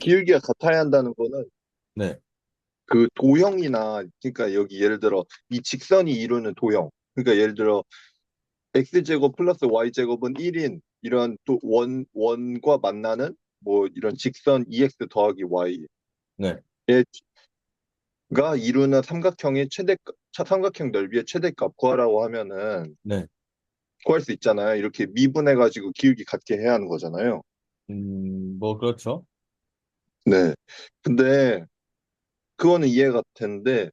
기울기가 같아야 한다는 거는 네, 그 도형이나, 그러니까 여기 예를 들어 이 직선이 이루는 도형. 그러니까 예를 들어 x제곱 플러스 y제곱은 1인 이런 또 원과 만나는 뭐 이런 직선 2x 더하기 y가 네, 이루는 삼각형의 삼각형 넓이의 최대값 구하라고 하면은 네. 구할 수 있잖아요. 이렇게 미분해가지고 기울기 같게 해야 하는 거잖아요. 뭐, 그렇죠. 네. 근데 그거는 이해가 되는데,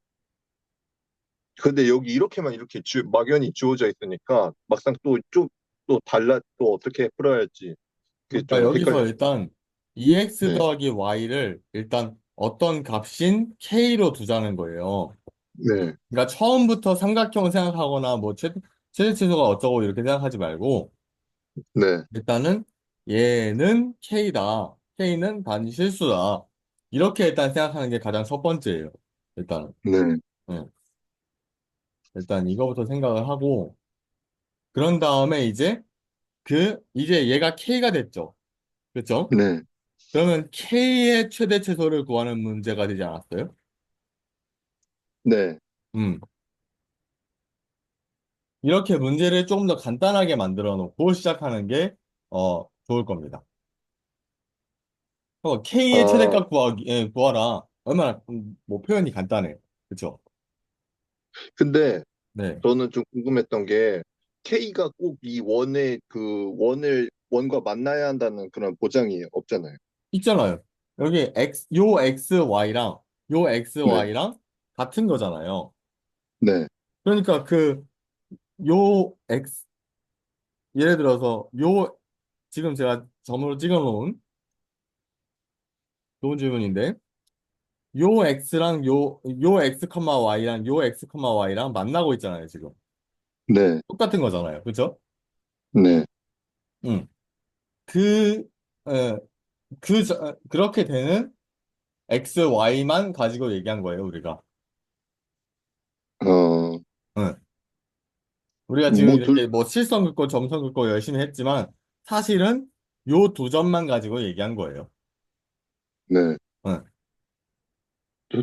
근데 여기 이렇게만 이렇게 막연히 주어져 있으니까 막상 또 달라, 또 어떻게 풀어야 할지 그게 그러니까 좀 여기서 헷갈려요. 일단 EX 네. 더하기 Y를 일단 어떤 값인 K로 두자는 거예요. 네. 그러니까 처음부터 삼각형을 생각하거나 뭐 최대치수가 어쩌고 이렇게 생각하지 말고 네. 일단은 얘는 K다. K는 반실수다. 이렇게 일단 생각하는 게 가장 첫 번째예요. 일단은. 네. 네. 일단 이거부터 생각을 하고 그런 다음에 이제 얘가 K가 됐죠. 그렇죠? 네. 그러면 K의 최대 최소를 구하는 문제가 되지 않았어요? 네. 음. 이렇게 문제를 조금 더 간단하게 만들어 놓고 시작하는 게 좋을 겁니다. K의 아, 최대값 구하라. 얼마나 뭐 표현이 간단해. 그렇죠? 근데 네. 저는 좀 궁금했던 게 K가 꼭 이 원과 만나야 한다는 그런 보장이 없잖아요. 있잖아요. 여기 요 XY랑 요 네. XY랑 같은 거잖아요. 네. 그러니까 요 X 예를 들어서 지금 제가 점으로 찍어 놓은 좋은 질문인데 요 X랑 요 X, Y랑 요 X, Y랑 만나고 있잖아요, 지금. 네. 똑같은 거잖아요. 그죠? 네. 응. 그, 에, 그렇게 되는 X, Y만 가지고 얘기한 거예요, 우리가. 어, 응. 우리가 지금 뭐 이렇게 뭐 실선 긋고 점선 긋고 열심히 했지만 사실은 요 두 점만 가지고 얘기한 거예요. 네. 응.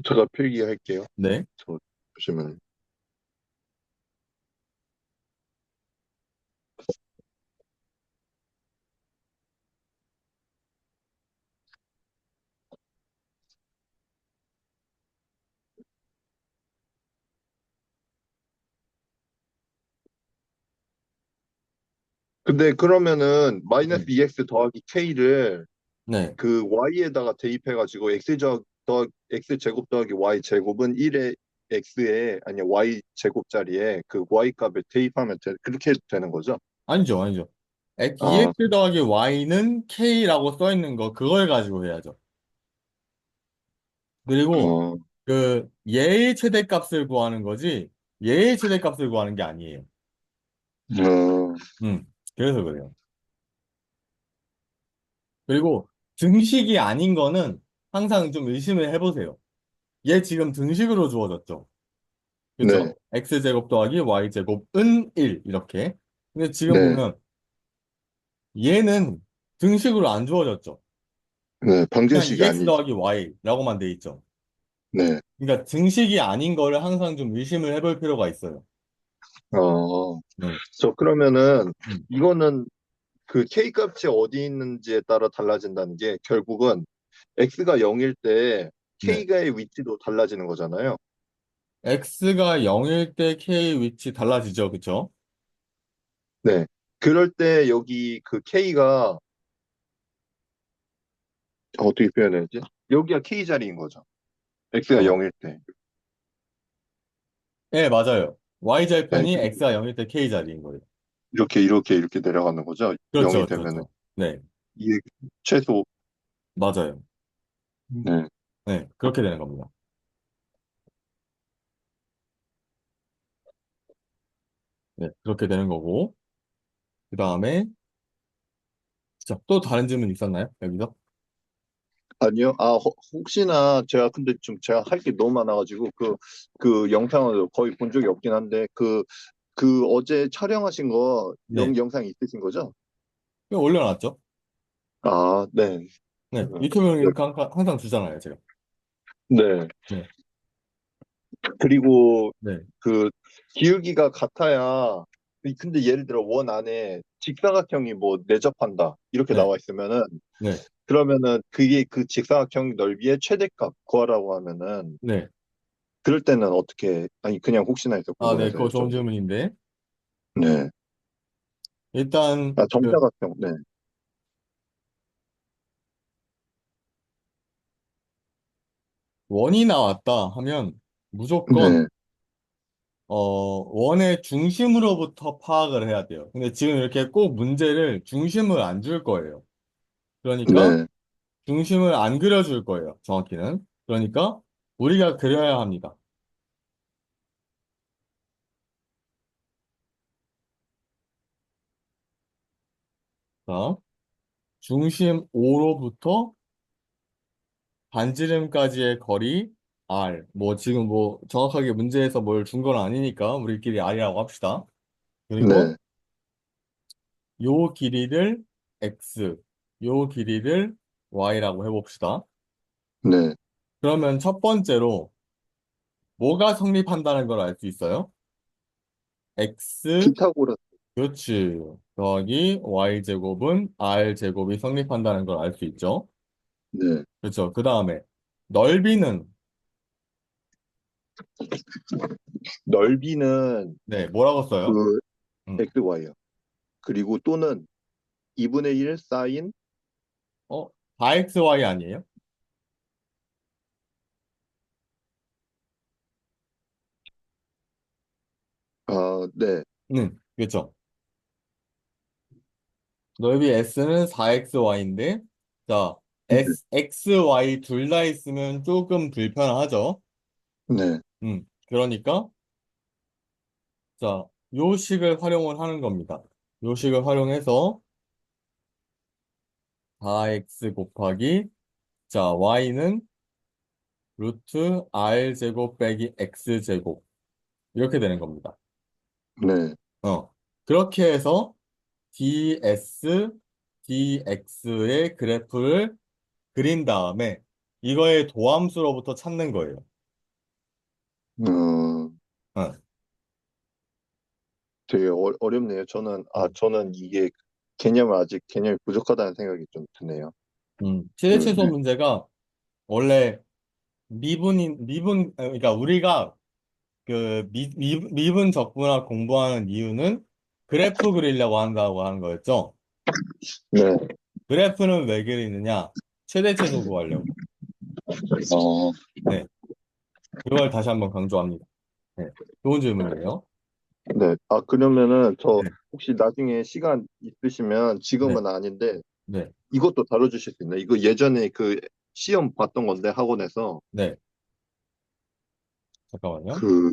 제가 필기할게요. 네. 저, 보시면. 근데 그러면은 마이너스 네. 2x 더하기 k를 네. 그 y에다가 대입해가지고 x 제곱 더하기 y 제곱은 1의 x에 아니 y 제곱자리에 그 y 값을 대입하면 그렇게 해도 되는 거죠? 아니죠, 아니죠. 아, 2x 더하기 y는 k라고 써 있는 거 그걸 가지고 해야죠. 그리고 어, 얘의 최대값을 구하는 거지 얘의 최대값을 구하는 게 아니에요. 어, 음. 그래서 그래요. 그리고 등식이 아닌 거는 항상 좀 의심을 해보세요. 얘 지금 등식으로 주어졌죠. 네, 그쵸? x제곱 더하기 y제곱은 1 이렇게. 근데 지금 네, 보면 얘는 등식으로 안 주어졌죠. 네, 그냥 방정식이 2x 아니죠. 더하기 y라고만 돼 있죠. 네, 그러니까 등식이 아닌 거를 항상 좀 의심을 해볼 필요가 있어요. 어, 음, 그러면은 음, 이거는 그 k 값이 어디 있는지에 따라 달라진다는 게 결국은 x가 0일 때 네. k가의 위치도 달라지는 거잖아요. x가 0일 때 k 위치 달라지죠. 그쵸? 네. 그럴 때 여기 그 k가 어떻게 표현해야지? 여기가 k 자리인 거죠. x가 어. 0일 때. 네, 맞아요. 네. y절편이 x가 0일 때 k 자리인 거예요. 이렇게 내려가는 거죠. 그렇죠, 0이 그렇죠, 되면은 그렇죠. 네, 이게 최소. 맞아요. 네. 네, 그렇게 되는 겁니다. 네, 그렇게 되는 거고. 그 다음에, 자, 또 다른 질문 있었나요? 여기서? 아니요. 혹시나 제가 근데 좀 제가 할 게 너무 많아가지고 그 영상을 거의 본 적이 없긴 한데 그 어제 촬영하신 거 네, 영상 있으신 거죠? 이거 올려놨죠? 아, 네. 네, 네. 유튜브 링크 항상 주잖아요, 제가. 네. 네, 그리고 네, 그 기울기가 같아야 근데 예를 들어 원 안에 직사각형이 뭐 내접한다 이렇게 네, 나와 있으면은 네, 그러면은 그게 그 직사각형 넓이의 최대값 구하라고 하면은 네. 그럴 때는 어떻게 아니 그냥 혹시나 해서 아, 네, 궁금해서 그거 좋은 여쭤보고 질문인데. 네. 일단, 아 정사각형 네. 원이 나왔다 하면 무조건, 네. 원의 중심으로부터 파악을 해야 돼요. 근데 지금 이렇게 꼭 문제를 중심을 안 줄 거예요. 그러니까, 네. 중심을 안 그려줄 거예요, 정확히는. 그러니까, 우리가 그려야 합니다. 자, 중심 O로부터 반지름까지의 거리 R. 뭐 지금 뭐 정확하게 문제에서 뭘 준 건 아니니까 우리끼리 R이라고 합시다. 그리고 네. 요 길이를 X, 요 길이를 Y라고 해봅시다. 네. 그러면 첫 번째로 뭐가 성립한다는 걸 알 수 있어요? X, 피타고라스 그렇지. 더하기 Y제곱은 R제곱이 성립한다는 걸 알 수 있죠. 네. 그렇죠. 그 다음에 넓이는 넓이는 네, 뭐라고 써요? 그 음. XY요. 그리고 또는 2분의 1 사인 4XY 아니에요? 네. 그렇죠. 넓이 S는 4XY인데, 자, 네. XY 둘 다 있으면 조금 불편하죠? 네. 그러니까, 자, 요 식을 활용을 하는 겁니다. 요 식을 활용해서 4X 곱하기, 자, Y는 루트 R제곱 빼기 X제곱. 이렇게 되는 겁니다. 네. 그렇게 해서 DS, DX의 그래프를 그린 다음에 이거의 도함수로부터 찾는 거예요. 어, 어. 되게 어렵네요. 음. 저는 이게 개념을 아직 개념이 부족하다는 생각이 좀 드네요. 최대 그, 최소 네. 문제가 원래 그러니까 우리가 그 미분 적분학 공부하는 이유는 그래프 그리려고 한다고 하는 거였죠. 네. 그래프는 왜 그리느냐? 최대 최소 구하려고. 어, 네. 그걸 다시 한번 강조합니다. 네. 좋은 질문이에요. 네. 그러면은 저 네. 혹시 나중에 시간 있으시면 네. 지금은 아닌데 네. 이것도 다뤄주실 수 있나요? 이거 예전에 그 시험 봤던 건데 학원에서 네. 잠깐만요. 그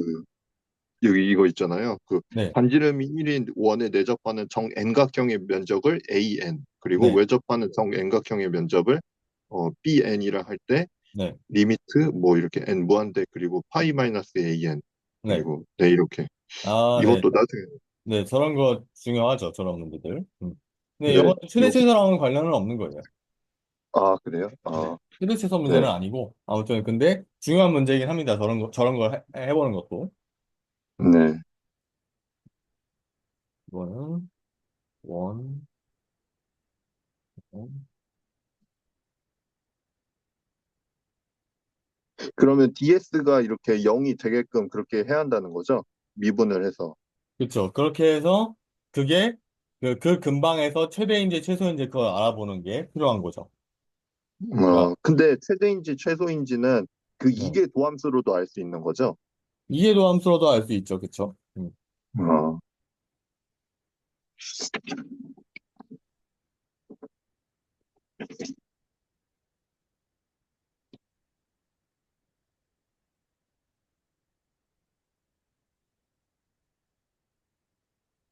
여기 이거 있잖아요. 그 네. 반지름이 1인 원에 내접하는 정N각형의 면적을 AN 그리고 네. 외접하는 정N각형의 면적을 BN이라 할 때 네. 리미트 뭐 이렇게 n 무한대 그리고 파이 마이너스 an 네. 그리고 네 이렇게 아, 네. 이것도 나중에 네, 저런 거 중요하죠. 저런 문제들. 근데 네 이건 최대 요, 최소랑은 관련은 없는 거예요. 그래요? 네. 최대 최소 네, 문제는 아니고 아무튼 근데 중요한 문제이긴 합니다. 저런 걸 해보는 것도. 네. 이거는 원, 원. 그러면 DS가 이렇게 0이 되게끔 그렇게 해야 한다는 거죠? 미분을 해서. 그렇죠. 그렇게 해서 그게 그 근방에서 최대인지 최소인지 그걸 알아보는 게 필요한 거죠. 그러니까 근데 최대인지 최소인지는 그 네. 이계 도함수로도 알 수 있는 거죠? 이해도 함수로도 알 수 있죠. 그렇죠. 어,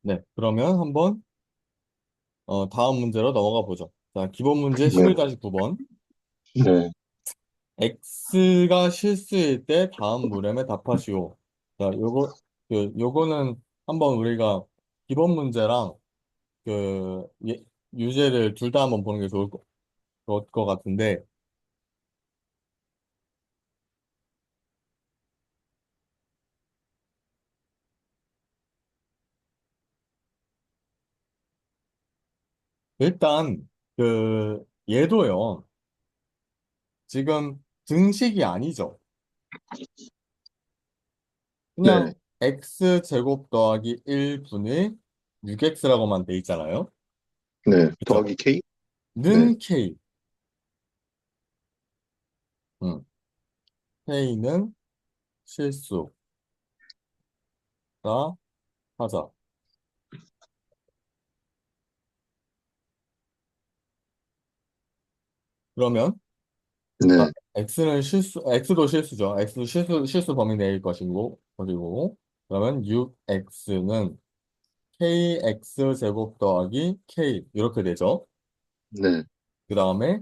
네. 그러면 한번 다음 문제로 넘어가 보죠. 자, 기본 문제 네, 11-9번. 네, X가 실수일 때 다음 물음에 답하시오. 자, 요거는 한번 우리가 기본 문제랑 그 유제를 둘 다 한번 보는 게 좋을 거. 그럴 것 같은데, 일단, 얘도요, 지금 등식이 아니죠. 그냥 네, x제곱 더하기 1분의 6x라고만 돼 있잖아요. 네. 그쵸? 더하기 K? 네, 는 k. 음, k는 실수다 하자. 그러면, 자, 네, x도 실수죠. x도 실수 범위 내일 것이고, 그리고, 그러면 6x는 kx 제곱 더하기 k 이렇게 되죠. 네. 그 다음에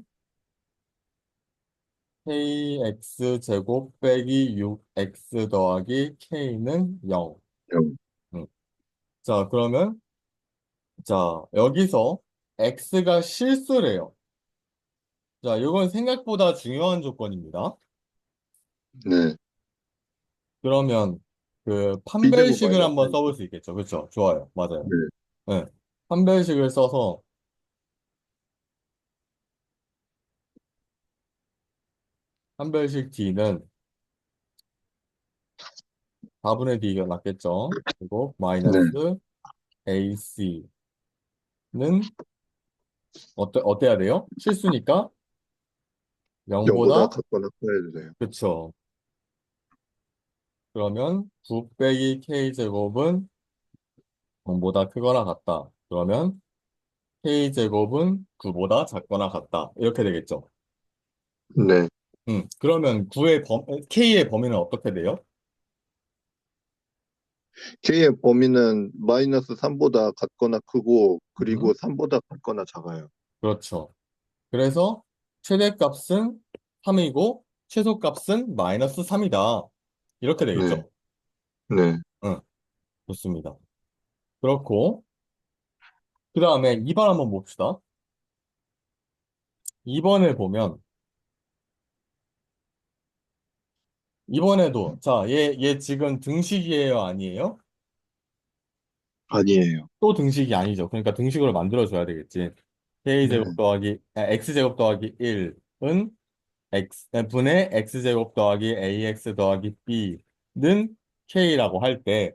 kx 제곱 빼기 6x 더하기 k는 0. 영. 음. 자, 그러면 자, 여기서 x가 실수래요. 자, 이건 생각보다 중요한 조건입니다. 네. 그러면 B제곱 판별식을 마이너스 한번 써볼 4죠. 수 있겠죠. 그렇죠. 좋아요. 맞아요. 네, 네. 판별식을 써서 판별식 d는 4분의 d가 낫겠죠. 그리고 네. 마이너스 ac는 어때야 돼요? 실수니까 0보다 0보다 같거나 커야 되세요. 그쵸. 그러면 9 빼기 k제곱은 0보다 크거나 같다. 그러면 k제곱은 9보다 작거나 같다. 이렇게 되겠죠. 네. 그러면 k의 범위는 어떻게 돼요? K의 범위는 마이너스 3보다 같거나 크고, 음, 그리고 3보다 같거나 작아요. 그렇죠. 그래서 최대값은 3이고 최소값은 마이너스 3이다. 이렇게 네, 되겠죠. 네. 응, 좋습니다. 그렇고, 그 다음에 2번 한번 봅시다. 2번을 보면, 이번에도, 자, 얘 지금 등식이에요, 아니에요? 아니에요. 또 등식이 아니죠. 그러니까 등식으로 만들어줘야 되겠지. 네, x제곱 더하기 1은 분의 x제곱 더하기 ax 더하기 b는 k라고 할 때,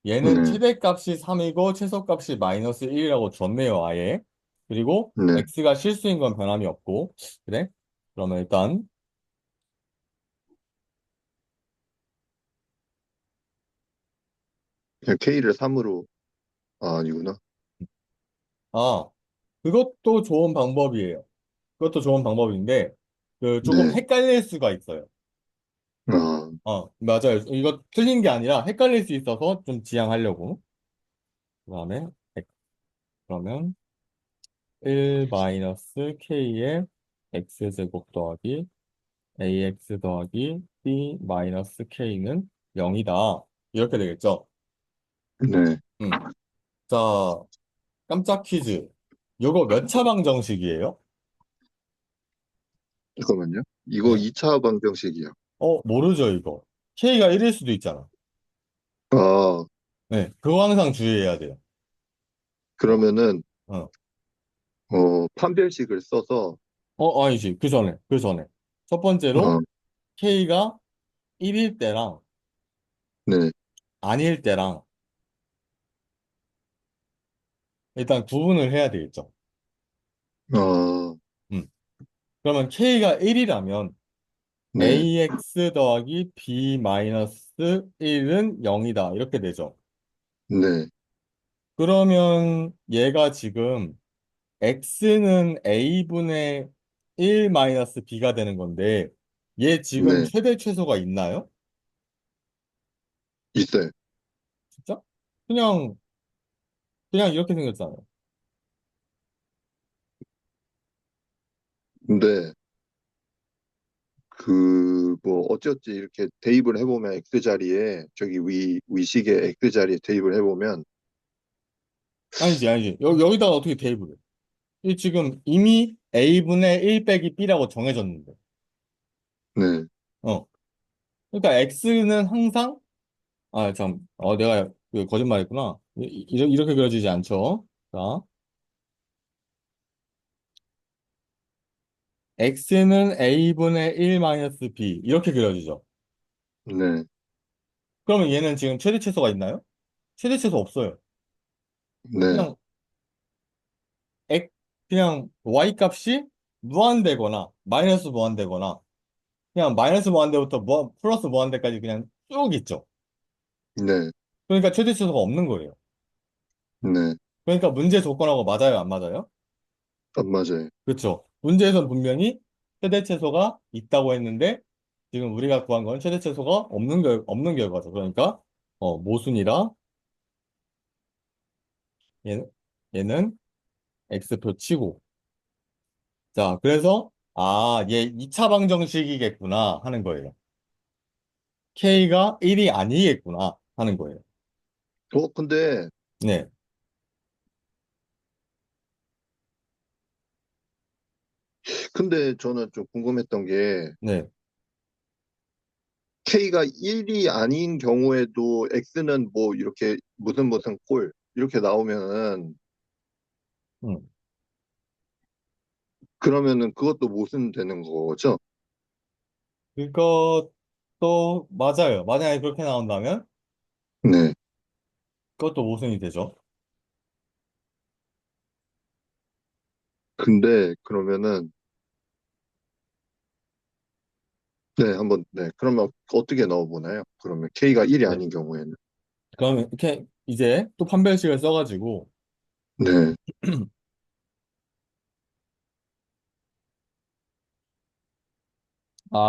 얘는 네, 최대값이 3이고 최소값이 마이너스 1이라고 줬네요, 아예. 그리고 네. x가 실수인 건 변함이 없고. 그래? 그러면 일단, 그냥 K를 3으로, 아, 아니구나. 아, 그것도 좋은 방법이에요. 그것도 좋은 방법인데, 조금 네. 헷갈릴 수가 있어요. 아, 맞아요. 이거 틀린 게 아니라 헷갈릴 수 있어서 좀 지양하려고. 그 다음에, 그러면 1 마이너스 k의 x제곱 더하기 ax 더하기 b 마이너스 k는 0이다. 이렇게 되겠죠? 네. 음. 자, 깜짝 퀴즈. 요거 몇 차 방정식이에요? 잠깐만요. 이거 네. 2차 방정식이요. 모르죠, 이거. k가 1일 수도 있잖아. 아, 네, 그거 항상 주의해야 돼요. 어, 그러면은, 어. 판별식을 써서, 아니지. 그 전에. 첫 번째로 아, k가 1일 때랑 네. 아닐 때랑 일단 구분을 해야 되겠죠. 아, 음. 그러면 k가 1이라면 네. ax 더하기 b 마이너스 1은 0이다. 이렇게 되죠. 네. 그러면 얘가 지금 x는 a분의 1 마이너스 b가 되는 건데 얘 지금 네. 최대 최소가 있나요? 있어요. 진짜? 그냥 이렇게 생겼잖아요. 근데, 뭐, 어찌어찌 이렇게 대입을 해보면 X 자리에, 저기 위식에 X 자리에 대입을 해보면, 아니지. 여기다가 어떻게 대입을 해? 이 지금 이미 a분의 1 빼기 b라고 정해졌는데. 네, 어. 그러니까 x는 항상, 내가 그 거짓말했구나. 이렇게 그려지지 않죠. 자, x는 a분의 1 마이너스 b. 이렇게 그려지죠. 네, 그러면 얘는 지금 최대 최소가 있나요? 최대 최소 없어요. 네, 그냥, x, 그냥 y 값이 무한대거나, 마이너스 무한대거나, 그냥 마이너스 무한대부터 플러스 무한대까지 그냥 쭉 있죠. 네, 그러니까 최대 최소가 없는 거예요. 네. 그러니까 문제 조건하고 맞아요, 안 맞아요? 안 맞아요. 그렇죠. 문제에선 분명히 최대 최소가 있다고 했는데 지금 우리가 구한 건 최대 최소가 없는 결과죠. 그러니까 모순이라 얘는, 얘는 x표 치고. 자, 그래서 얘 2차 방정식이겠구나 하는 거예요. k가 1이 아니겠구나 하는 거예요. 근데, 네, 근데 저는 좀 궁금했던 게, 네. K가 1이 아닌 경우에도 X는 뭐 이렇게 무슨 꼴 이렇게 나오면은 음. 그러면은 그것도 모순되는 거죠? 그것도 맞아요. 만약에 그렇게 나온다면 네. 그것도 모순이 되죠. 근데 그러면은 네, 한번 네. 그러면 어떻게 넣어보나요? 그러면 K가 1이 네. 아닌 경우에는 그럼 이렇게 이제 또 판별식을 써가지고 네,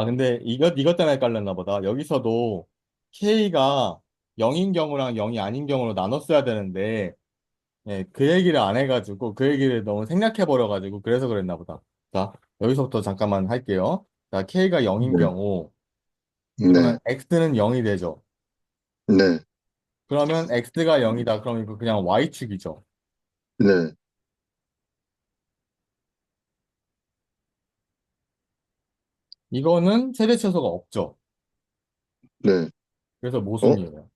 근데 이것 때문에 헷갈렸나 보다. 여기서도 K가 0인 경우랑 0이 아닌 경우로 나눴어야 되는데, 그 얘기를 안 해가지고, 그 얘기를 너무 생략해버려가지고, 그래서 그랬나 보다. 자, 여기서부터 잠깐만 할게요. 자, K가 0인 네, 경우, 그러면 네, X는 0이 되죠. 네, 그러면 X가 0이다. 그럼 이거 그냥 Y축이죠. 네, 이거는 최대 최소가 없죠. 네. 그래서 어? 모순이에요.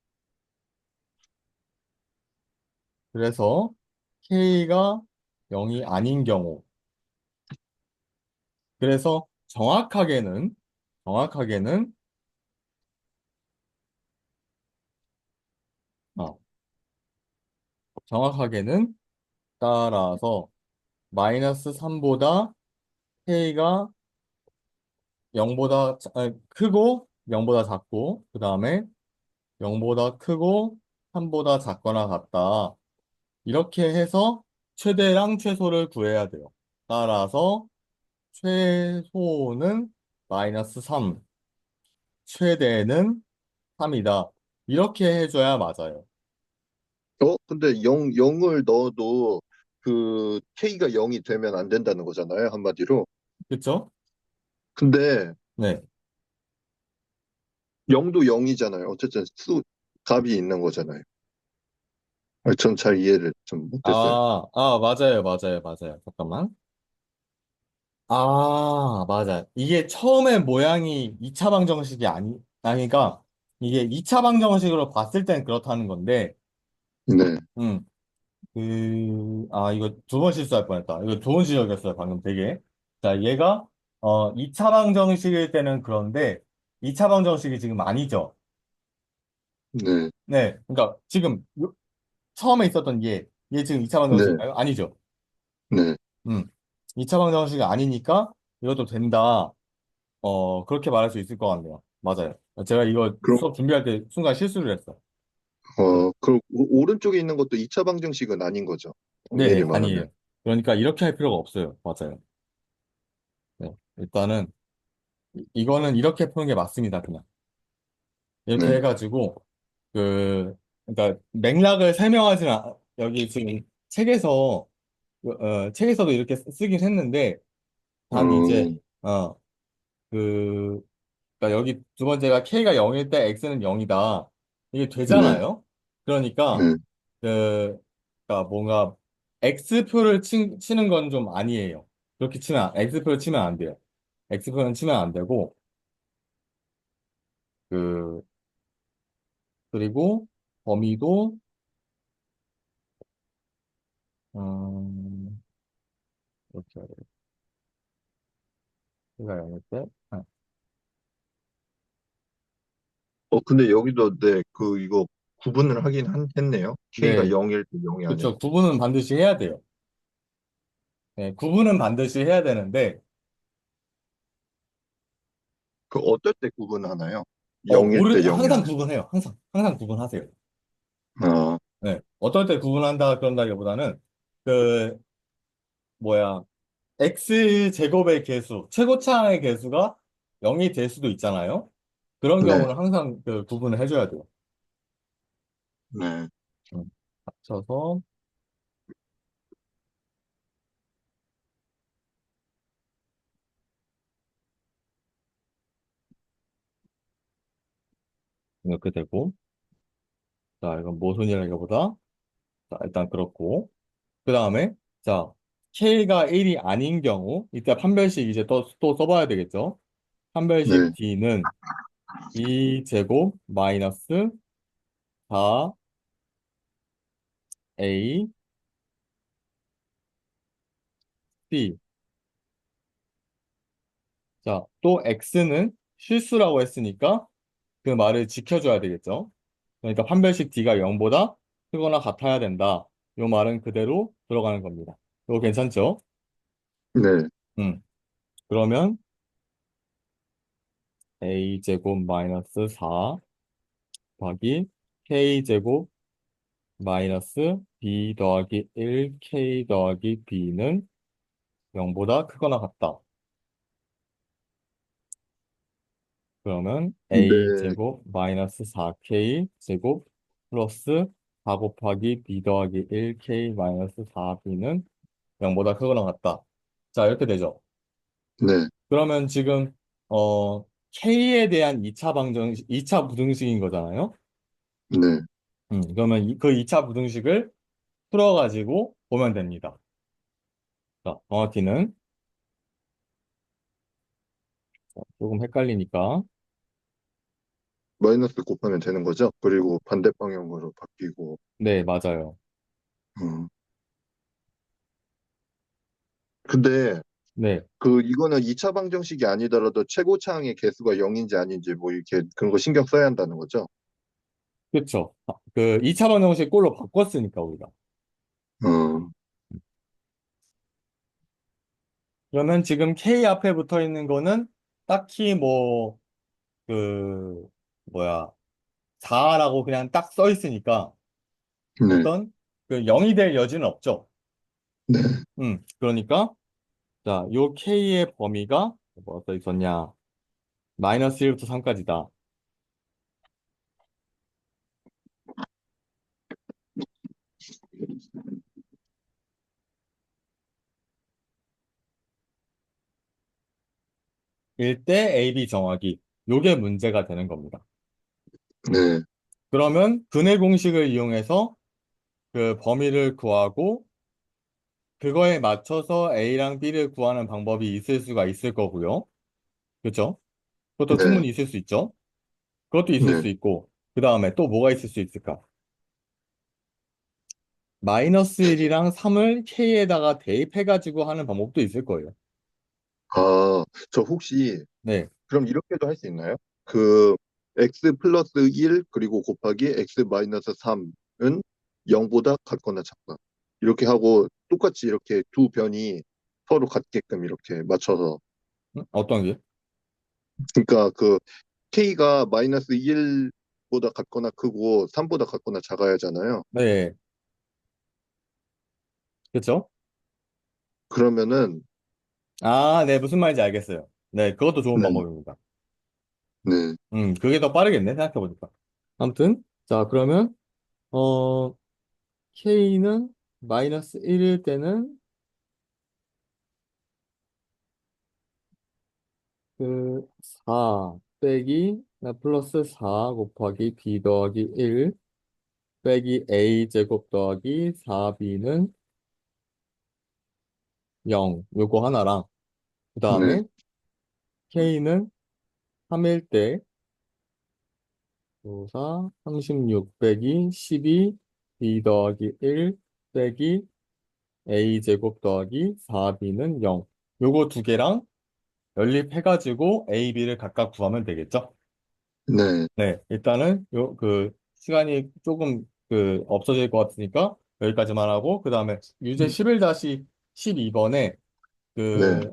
그래서 K가 0이 아닌 경우, 그래서 정확하게는, 어, 정확하게는 따라서 마이너스 3보다 K가 0보다 크고 0보다 작고 그 다음에 0보다 크고 3보다 작거나 같다. 이렇게 해서 최대랑 최소를 구해야 돼요. 따라서 최소는 마이너스 3, 최대는 3이다. 이렇게 해줘야 맞아요. 근데 0을 넣어도 그 K가 0이 되면 안 된다는 거잖아요, 한마디로. 그쵸? 근데 네. 0도 0이잖아요. 어쨌든 값이 있는 거잖아요. 전 잘 이해를 좀 못했어요. 맞아요. 잠깐만. 맞아. 이게 처음에 모양이 2차 방정식이 아니니까 이게 2차 방정식으로 봤을 땐 그렇다는 건데, 네, 음, 이거 두 번 실수할 뻔했다. 이거 좋은 지적이었어요, 방금 되게. 자, 얘가, 2차 방정식일 때는 그런데, 2차 방정식이 지금 아니죠. 네, 네. 그러니까 지금 처음에 있었던 얘 지금 2차 네, 방정식인가요? 아니죠. 네. 음. 2차 방정식이 아니니까 이것도 된다. 그렇게 말할 수 있을 것 같네요. 맞아요. 제가 이거 그럼, 수업 준비할 때 순간 실수를 했어. 그럼 오른쪽에 있는 것도 2차 방정식은 아닌 거죠. 네, 엄밀히 말하면. 아니에요. 그러니까 이렇게 할 필요가 없어요. 맞아요. 네, 일단은 이거는 이렇게 푸는 게 맞습니다. 그냥 이렇게 네, 해가지고 그러니까 맥락을 설명하지는 여기 지금 책에서도 이렇게 쓰긴 했는데 단 이제 어, 어 그 그러니까 여기 두 번째가 k가 0일 때 x는 0이다. 이게 네, 되잖아요. 그러니까 네, 그, 그러니까 뭔가 x표를 치는 건 좀 아니에요. 그렇게 x표를 치면 안 돼요. x표는 치면 안 되고, 그, 그리고 범위도, 이렇게 해야 돼요. 가 0일 때, 근데 여기도 네, 이거 구분을 하긴 했네요. K가 네, 0일 때 0이 아니라. 그렇죠. 구분은 반드시 해야 돼요. 네, 구분은 반드시 해야 되는데, 그 어떨 때 구분하나요? 0일 때 0이 항상 아니라. 구분해요. 항상 구분하세요. 아, 네, 어떨 때 구분한다 그런다기보다는, 그, 뭐야, x 제곱의 개수, 최고차항의 개수가 0이 될 수도 있잖아요. 그런 네, 경우는 항상 그 구분을 해줘야 돼요. 네, 합쳐서 이렇게 되고, 자, 이건 모순이라기보다, 자, 일단 그렇고, 그 다음에, 자, K가 1이 아닌 경우, 이때 판별식 이제 또 써봐야 되겠죠? 네, 판별식 D는 2제곱 마이너스 4A, C. 자, 또 X는 실수라고 했으니까 그 말을 지켜줘야 되겠죠? 그러니까 판별식 D가 0보다 크거나 같아야 된다. 이 말은 그대로 들어가는 겁니다. 이거 괜찮죠? 네, 음. 그러면 A제곱 마이너스 4 더하기 K제곱 마이너스 B 더하기 1 K 더하기 B는 0보다 크거나 같다. 그러면 네, A제곱 마이너스 4K제곱 플러스 4 곱하기 B 더하기 1K 마이너스 4B는 0보다 크거나 같다. 자, 이렇게 되죠. 네, 그러면 지금, K에 대한 2차 방정식, 2차 부등식인 거잖아요. 네. 그러면 그 2차 부등식을 풀어가지고 보면 됩니다. 자, 정확히는 조금 헷갈리니까. 마이너스 곱하면 되는 거죠? 그리고 반대 방향으로 바뀌고. 네, 맞아요. 음. 근데 네, 이거는 2차 방정식이 아니더라도 최고차항의 개수가 0인지 아닌지 뭐 이렇게 그런 거 신경 써야 한다는 거죠? 그렇죠. 그 2차 방정식 꼴로 바꿨으니까 우리가. 어, 그러면 지금 K 앞에 붙어 있는 거는 딱히 뭐, 그, 뭐야, 4라고 그냥 딱 써 있으니까 네, 어떤 그 0이 될 여지는 없죠. 네. 그러니까, 자, 요 K의 범위가 뭐가 써 있었냐. 마이너스 1부터 3까지다. 1대 AB 정하기. 요게 문제가 되는 겁니다. 네. 그러면 근의 공식을 이용해서 그 범위를 구하고 그거에 맞춰서 A랑 B를 구하는 방법이 있을 수가 있을 거고요. 그렇죠? 그것도 네, 충분히 있을 수 있죠. 그것도 있을 네. 수 있고 그 다음에 또 뭐가 있을 수 있을까? 마이너스 1이랑 3을 K에다가 대입해가지고 하는 방법도 있을 거예요. 아, 저 혹시 네. 그럼 이렇게도 할 수 있나요? 그 x 플러스 1 그리고 곱하기 x 마이너스 3은 0보다 같거나 작다. 이렇게 하고 똑같이 이렇게 두 변이 서로 같게끔 이렇게 맞춰서. 어떤 게? 그러니까 k가 마이너스 1보다 같거나 크고 3보다 같거나 작아야 하잖아요. 네. 그렇죠? 그러면은 아, 네. 무슨 말인지 알겠어요. 네. 그것도 좋은 네, 방법입니다. 네, 그게 더 빠르겠네. 생각해보니까. 아무튼, 자, 그러면, 어, K는 마이너스 1일 때는 그 4 빼기 플러스 4 곱하기 B 더하기 1 빼기 A 제곱 더하기 4B는 0, 요거 하나랑, 그 네, 다음에 K는 3일 때, 5, 4, 36 빼기 12, B 더하기 1 빼기 A제곱 더하기 4B는 0. 요거 두 개랑 연립해가지고 A, B를 각각 구하면 되겠죠? 네, 네, 일단은 시간이 조금 없어질 것 같으니까 여기까지만 하고, 그 다음에 유제 11-12번에 네,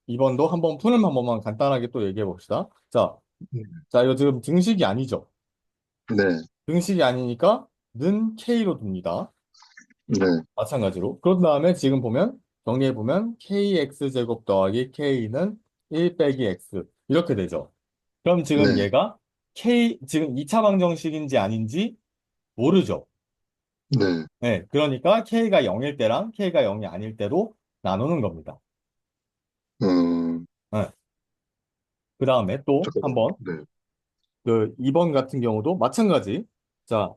2번도 한번 푸는 방법만 간단하게 또 얘기해 봅시다. 자, 이거 지금 등식이 아니죠? 네, 등식이 아니니까 는 K로 둡니다. 네, 마찬가지로. 그런 다음에 지금 보면, 정리해 보면 KX제곱 더하기 K는 1 빼기 X. 이렇게 되죠. 그럼 지금 네, 얘가 지금 2차 방정식인지 아닌지 모르죠. 네. 네, 그러니까 K가 0일 때랑 K가 0이 아닐 때로 나누는 겁니다. 음, 네. 그 다음에 또 잠깐만. 한번, 네, 2번 같은 경우도 마찬가지. 자,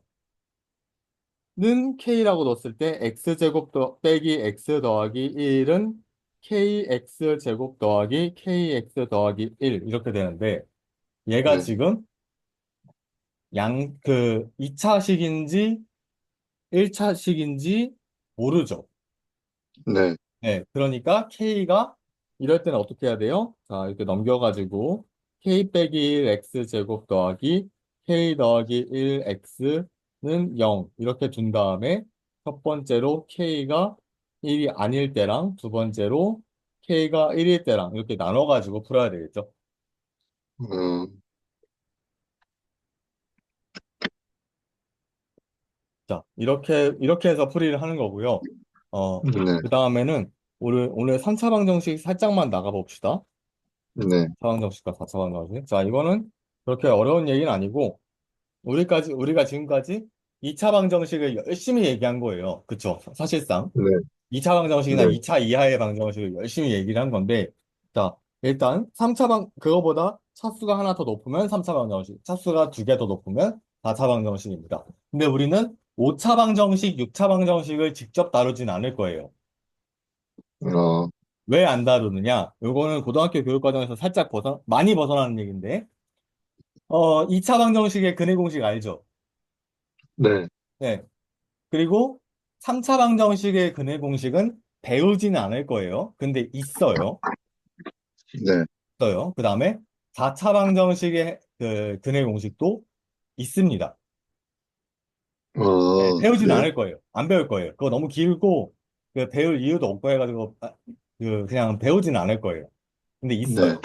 는 K라고 넣었을 때 X제곱 빼기 X 더하기 1은 KX제곱 더하기 KX 더하기 1 이렇게 되는데, 얘가 네, 지금 2차식인지 1차식인지 모르죠. 네, 네, 그러니까 K가 이럴 때는 어떻게 해야 돼요? 자, 이렇게 넘겨가지고 K 빼기 1 X제곱 더하기 K 더하기 1 X는 0 이렇게 둔 다음에 첫 번째로 K가 1이 아닐 때랑 두 번째로 K가 1일 때랑 이렇게 나눠가지고 풀어야 되겠죠. 음, 자, 이렇게 해서 풀이를 하는 거고요. 네, 그 다음에는 오늘 3차 방정식 살짝만 나가봅시다. 네, 차방정식과 4차 방정식. 자, 이거는 그렇게 어려운 얘기는 아니고, 우리가 지금까지 2차 방정식을 열심히 얘기한 거예요. 그쵸? 사실상. 네, 2차 방정식이나 네, 2차 이하의 방정식을 열심히 얘기를 한 건데, 자, 일단 그거보다 차수가 하나 더 높으면 3차 방정식, 차수가 두 개 더 높으면 4차 방정식입니다. 근데 우리는 5차 방정식, 6차 방정식을 직접 다루진 않을 거예요. 어, 왜 안 다루느냐? 요거는 고등학교 교육과정에서 살짝 많이 벗어나는 얘기인데, 2차 방정식의 근해 공식 알죠? 네, 네. 그리고 3차 방정식의 근해 공식은 배우지는 않을 거예요. 근데 있어요. 네, 있어요. 그 다음에 4차 방정식의 근해 공식도 있습니다. 네, 배우지는 네, 않을 거예요. 안 배울 거예요. 그거 너무 길고, 배울 이유도 없고 해가지고, 그냥 배우지는 않을 거예요. 근데 네, 있어요.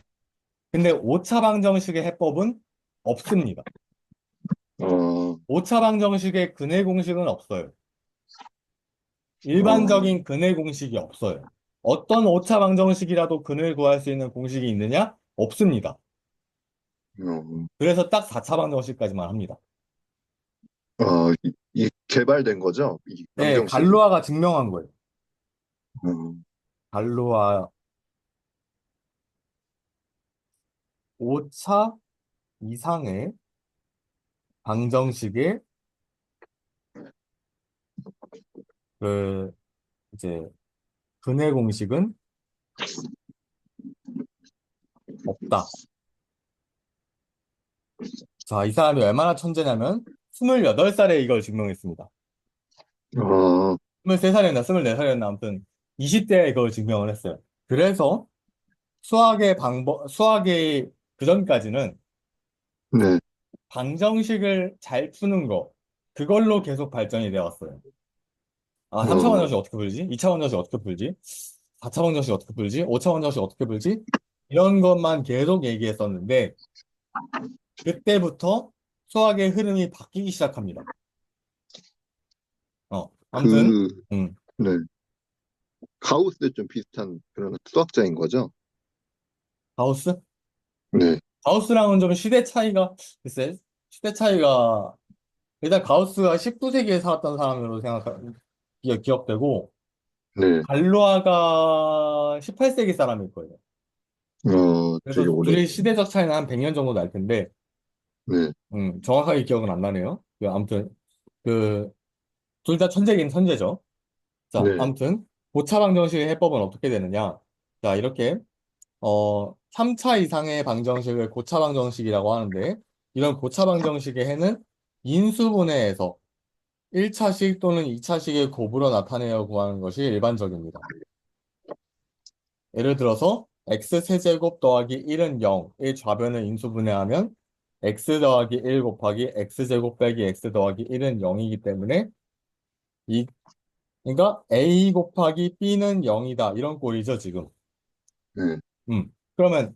근데 5차 방정식의 해법은 없습니다. 어, 5차 방정식의 근해 공식은 없어요. 어, 일반적인 근해 공식이 없어요. 어떤 오차 방정식이라도 근을 구할 수 있는 공식이 있느냐? 없습니다. 어, 그래서 딱 4차 방정식까지만 합니다. 이 개발된 거죠? 이 네, 방정식이. 갈로아가 증명한 거예요. 음, 갈로아 5차 이상의 방정식의 그 이제 근해 공식은 없다. 자, 이 사람이 얼마나 천재냐면 28살에 이걸 증명했습니다. 어, 23살이었나 24살이었나 아무튼 20대에 이걸 증명을 했어요. 그래서 수학의 그전까지는 네, 방정식을 잘 푸는 거, 그걸로 계속 발전이 되어 왔어요. 아, 3차 어, 방정식 어떻게 풀지? 2차 방정식 어떻게 풀지? 4차 방정식 어떻게 풀지? 5차 방정식 어떻게 풀지? 이런 것만 계속 얘기했었는데, 그때부터 수학의 흐름이 바뀌기 시작합니다. 아무튼, 그, 음, 네, 가우스 좀 비슷한 그런 수학자인 거죠? 가우스? 네, 가우스랑은 좀 글쎄, 시대 차이가, 일단 가우스가 19세기에 살았던 사람으로 기억되고, 네, 갈로아가 18세기 사람일 거예요. 되게 그래서 오래, 둘의 시대적 차이는 한 100년 정도 날 텐데, 네, 정확하게 기억은 안 나네요. 아무튼, 그, 둘 다 천재긴 천재죠. 자, 네, 아무튼. 고차 방정식의 해법은 어떻게 되느냐? 자, 이렇게 3차 이상의 방정식을 고차 방정식이라고 하는데 이런 고차 방정식의 해는 인수분해에서 1차식 또는 2차식의 곱으로 나타내어 구하는 것이 일반적입니다. 예를 들어서 x세제곱 더하기 1은 0의 좌변을 인수분해하면 x 더하기 1 곱하기 x제곱 빼기 x 더하기 1은 0이기 때문에 이 그러니까 a 곱하기 b는 0이다 이런 꼴이죠 지금. 네, 그러면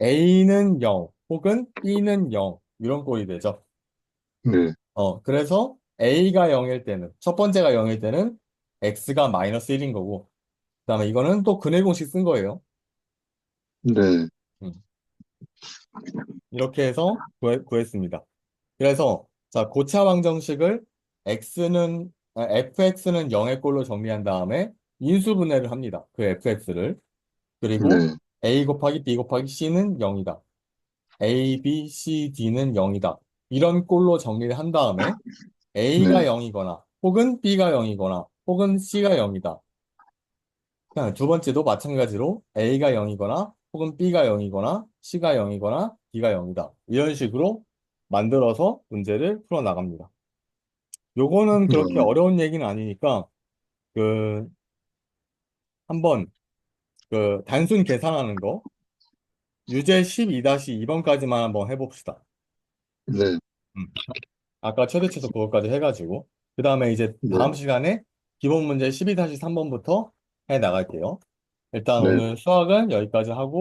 a는 0 혹은 b는 0 이런 꼴이 되죠. 네, 그래서 a가 0일 때는 첫 번째가 0일 때는 x가 마이너스 1인 거고 그다음에 이거는 또 근해 공식 쓴 거예요. 네, 음, 이렇게 해서 구했습니다. 그래서 자 고차 방정식을 fx는 0의 꼴로 정리한 다음에 인수분해를 합니다. 그 fx를. 그리고 네, a 곱하기 b 곱하기 c는 0이다. a, b, c, d는 0이다. 이런 꼴로 정리를 한 다음에 a가 네, 0이거나 혹은 b가 0이거나 혹은 c가 0이다. 그냥 두 번째도 마찬가지로 a가 0이거나 혹은 b가 0이거나 c가 0이거나 d가 0이다. 이런 식으로 만들어서 문제를 풀어 나갑니다. 요거는 그렇게 어, 어려운 얘기는 아니니까 그 한번 그 단순 계산하는 거 유제 12-2번까지만 한번 해봅시다. 네, 음. 아까 최대치수 그것까지 해가지고 그 다음에 이제 다음 네, 시간에 기본 문제 12-3번부터 해 나갈게요. 일단 네. 오늘 수학은 여기까지 하고